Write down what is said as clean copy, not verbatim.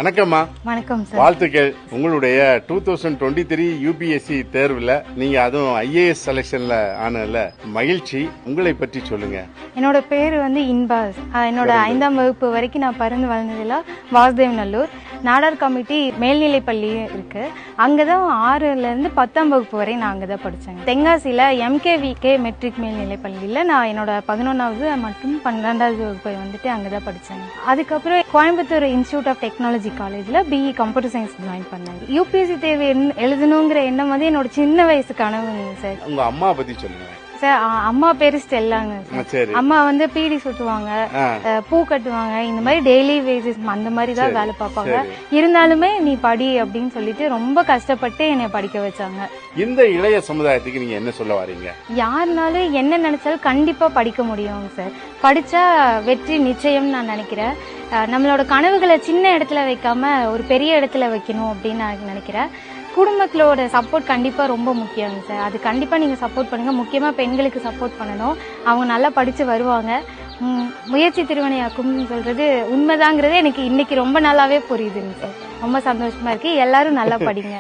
வணக்கம்மா. வணக்கம் சார். வாழ்த்துக்கள். உங்களுடைய 2023 யூபிஎஸ்சி தேர்வுல நீங்க அதுவும் ஐஏஎஸ் செலக்ஷன்ல ஆனல மகிழ்ச்சி. உங்களை பற்றி சொல்லுங்க. என்னோட பேர் இன்பாஸ். என்னோட 5ஆம் வகுப்பு வரைக்கும் நான் பிறந்து வளர்ந்ததில் வாசுதேவ் நல்லூர் நாடார் கமிட்டி மேல்நிலைப் பள்ளி இருக்கு. அங்கதான் 6லேருந்து 10ஆம் வகுப்பு வரை நான் அங்கதான் படிச்சேன். தென்காசியில MKVK மெட்ரிக் மேல்நிலைப் பள்ளியில நான் என்னோட 11வது மற்றும் 12வது வகுப்பை அங்கதான் படிச்சேன். அதுக்கப்புறம் கோயம்புத்தூர் இன்ஸ்டிடியூட் ஆஃப் டெக்னாலஜி காலேஜ்ல BE கம்ப்யூட்டர் சயின்ஸ் ஜாயின் பண்ணேன். யூபிஎஸ்சி தேர்வு எழுதணுங்கிற எண்ணம் என்னோட சின்ன வயசு கனவுங்க சார். உங்க அம்மா பத்தி சொல்லுங்க சார். அம்மா பேரு ஸ்டெல்லாங்க. அம்மா பீடி சுட்டுவாங்க, பூ கட்டுவாங்க, இந்த மாதிரி டெய்லி வேஜஸ் அந்த மாதிரி தான் வேலை பார்ப்பாங்க. இருந்தாலுமே நீ படி அப்படின்னு சொல்லிட்டு ரொம்ப கஷ்டப்பட்டு என்னை படிக்க வச்சாங்க. இந்த இளைய சமுதாயத்துக்கு நீங்க என்ன சொல்ல வரீங்க? யாருனாலும் என்ன நினைச்சாலும் கண்டிப்பா படிக்க முடியும் சார். படிச்சா வெற்றி நிச்சயம் நான் நினைக்கிறேன். நம்மளோட கனவுகளை சின்ன இடத்துல வைக்காம ஒரு பெரிய இடத்துல வைக்கணும் அப்படின்னு நான் நினைக்கிறேன். குடும்பங்களோட சப்போர்ட் கண்டிப்பா ரொம்ப முக்கியம் சார். அது கண்டிப்பா நீங்க சப்போர்ட் பண்ணுங்க. முக்கியமா பெண்களுக்கு சப்போர்ட் பண்ணணும். அவங்க நல்லா படிச்சு வருவாங்க. முயற்சி திருவினையாக்கும் சொல்றது உண்மைதாங்கிறது எனக்கு இன்னைக்கு ரொம்ப நல்லாவே புரியுதுங்க சார். ரொம்ப சந்தோஷமா இருக்கு. எல்லாரும் நல்லா படிங்க.